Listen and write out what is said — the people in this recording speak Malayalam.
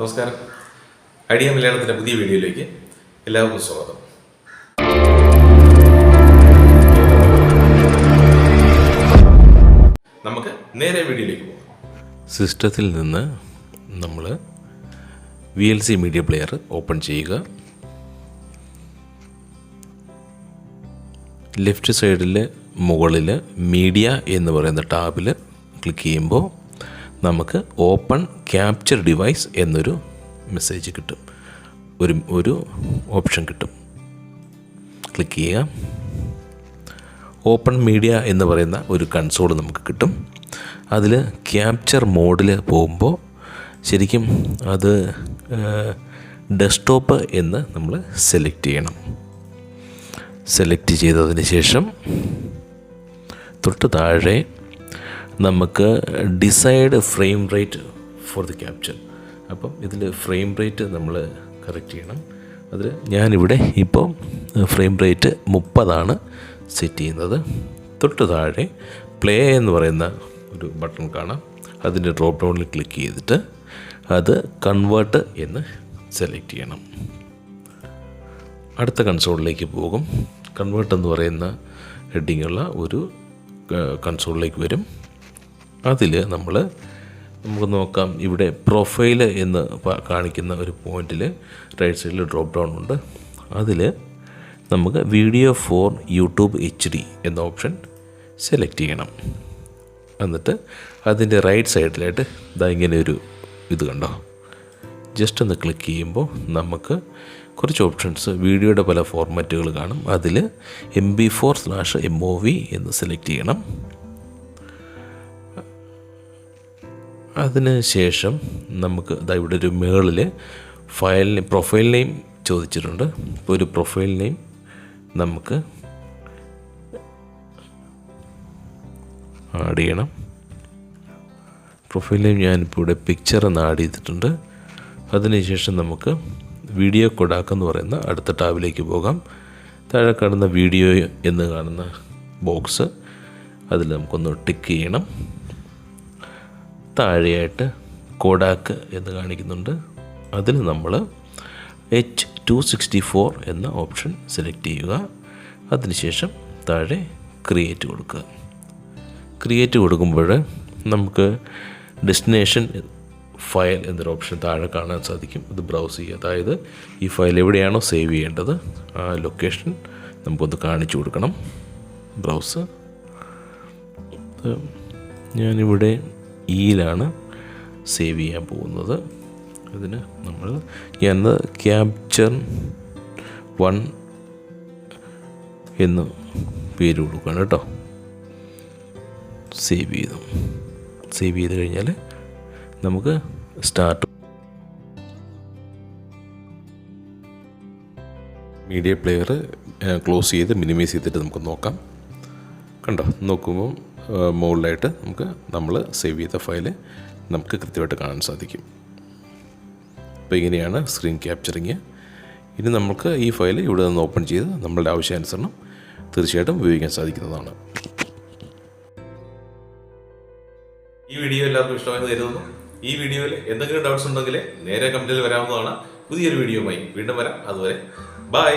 നമസ്കാരം. ഐഡിയ മലയാളത്തിൻ്റെ പുതിയ വീഡിയോയിലേക്ക് എല്ലാവർക്കും സ്വാഗതം. നമുക്ക് നേരെ വീഡിയോയിലേക്ക് പോകാം. സിസ്റ്റത്തിൽ നിന്ന് നമ്മൾ VLC മീഡിയ പ്ലെയർ ഓപ്പൺ ചെയ്യുക. ലെഫ്റ്റ് സൈഡിൽ മുകളിൽ മീഡിയ എന്ന് പറയുന്ന ടാബിൽ ക്ലിക്ക് ചെയ്യുമ്പോൾ നമുക്ക് ഓപ്പൺ ക്യാപ്ചർ ഡിവൈസ് എന്നൊരു മെസ്സേജ് കിട്ടും, ഒരു ഓപ്ഷൻ കിട്ടും. ക്ലിക്ക് ചെയ്യുക. ഓപ്പൺ മീഡിയ എന്ന് പറയുന്ന ഒരു കൺസോൾ നമുക്ക് കിട്ടും. അതിൽ ക്യാപ്ചർ മോഡിൽ പോകുമ്പോൾ ശരിക്കും അത് ഡെസ്ക്ടോപ്പ് എന്ന് നമ്മൾ സെലക്ട് ചെയ്യണം. സെലക്ട് ചെയ്തതിന് ശേഷം തൊട്ട് താഴെ നമുക്ക് decide frame rate for the capture. അപ്പം ഇതിൽ ഫ്രെയിം റേറ്റ് നമ്മൾ കറക്റ്റ് ചെയ്യണം. അതിൽ ഞാനിവിടെ ഇപ്പോൾ ഫ്രെയിം റേറ്റ് 30 സെറ്റ് ചെയ്യുന്നത്. തൊട്ട് താഴെ പ്ലേ എന്ന് പറയുന്ന ഒരു ബട്ടൺ കാണാം. അതിൻ്റെ ഡ്രോപ്പ് ഡൗണിൽ ക്ലിക്ക് ചെയ്തിട്ട് അത് കൺവേർട്ട് എന്ന് സെലക്ട് ചെയ്യണം. അടുത്ത കൺസോളിലേക്ക് പോകും. കൺവേർട്ട് എന്ന് പറയുന്ന ഹെഡിങ്ങുള്ള ഒരു കൺസോളിലേക്ക് വരും. അതിൽ നമുക്ക് നോക്കാം, ഇവിടെ പ്രൊഫൈൽ എന്ന് കാണിക്കുന്ന ഒരു പോയിന്റിൽ റൈറ്റ് സൈഡിൽ ഡ്രോപ്പ് ഡൗൺ ഉണ്ട്. അതിൽ നമുക്ക് വീഡിയോ ഫോർ യൂട്യൂബ് HD എന്ന ഓപ്ഷൻ സെലക്ട് ചെയ്യണം. എന്നിട്ട് അതിൻ്റെ റൈറ്റ് സൈഡിലായിട്ട് ഇങ്ങനെ ഒരു ഇത് കണ്ടോ, ജസ്റ്റ് ഒന്ന് ക്ലിക്ക് ചെയ്യുമ്പോൾ നമുക്ക് കുറച്ച് ഓപ്ഷൻസ്, വീഡിയോയുടെ പല ഫോർമാറ്റുകൾ കാണും. അതിൽ MP4/MOV എന്ന് സെലക്ട് ചെയ്യണം. അതിന് ശേഷം നമുക്ക് ഇവിടെ ഒരു മുകളിൽ പ്രൊഫൈൽ നെയിം ചോദിച്ചിട്ടുണ്ട്. ഇപ്പോൾ ഒരു പ്രൊഫൈൽ നെയിം നമുക്ക് ആഡ് ചെയ്യണം. പ്രൊഫൈൽ നെയിം ഞാനിപ്പോൾ ഇവിടെ പിക്ചർ എന്ന് ആഡ് ചെയ്തിട്ടുണ്ട്. അതിനുശേഷം നമുക്ക് വീഡിയോ കൊഡാക്ക് എന്ന് പറയുന്ന അടുത്ത ടാബിലേക്ക് പോകാം. താഴെ കാണുന്ന വീഡിയോ എന്ന് കാണുന്ന ബോക്സ് അതിൽ നമുക്കൊന്ന് ടിക്ക് ചെയ്യണം. താഴെയായിട്ട് കോഡാക്ക് എന്ന് കാണിക്കുന്നുണ്ട്. അതിൽ നമ്മൾ H264 എന്ന ഓപ്ഷൻ സെലക്ട് ചെയ്യുക. അതിനുശേഷം താഴെ ക്രിയേറ്റ് കൊടുക്കുക. ക്രിയേറ്റ് കൊടുക്കുമ്പോൾ നമുക്ക് ഡെസ്റ്റിനേഷൻ ഫയൽ എന്നൊരു ഓപ്ഷൻ താഴെ കാണാൻ സാധിക്കും. ഇത് ബ്രൗസ് ചെയ്യുക. അതായത് ഈ ഫയൽ എവിടെയാണോ സേവ് ചെയ്യേണ്ടത് ആ ലൊക്കേഷൻ നമുക്കൊന്ന് കാണിച്ചു കൊടുക്കണം. ബ്രൗസ് ഞാനിവിടെ യിലാണ് സേവ് ചെയ്യാൻ പോകുന്നത്. അതിന് ഞാൻ ക്യാപ്ചർ 1 എന്ന് പേര് കൊടുക്കുകയാണ് കേട്ടോ. സേവ് ചെയ്ത് കഴിഞ്ഞാൽ നമുക്ക് സ്റ്റാർട്ട് മീഡിയ പ്ലെയർ ക്ലോസ് ചെയ്ത് മിനിമൈസ് ചെയ്തിട്ട് നമുക്ക് നോക്കാം. കണ്ടോ, നോക്കുമ്പോൾ മുകളിലായിട്ട് നമ്മൾ സേവ് ചെയ്ത ഫയല് നമുക്ക് കൃത്യമായിട്ട് കാണാൻ സാധിക്കും. അപ്പോൾ ഇങ്ങനെയാണ് സ്ക്രീൻ ക്യാപ്ചറിങ്. ഇനി നമുക്ക് ഈ ഫയൽ ഇവിടെ നിന്ന് ഓപ്പൺ ചെയ്ത് നമ്മളുടെ ആവശ്യാനുസരണം തീർച്ചയായിട്ടും ഉപയോഗിക്കാൻ സാധിക്കുന്നതാണ്. ഈ വീഡിയോ എല്ലാവർക്കും ഇഷ്ടമായെന്ന് കരുതുന്നു. ഈ വീഡിയോയിൽ എന്തെങ്കിലും ഡൗട്ട്സ് ഉണ്ടെങ്കിൽ നേരെ കമൻറ്റിൽ വരാവുന്നതാണ്. പുതിയൊരു വീഡിയോയുമായി വീണ്ടും വരാം. അതുവരെ ബൈ.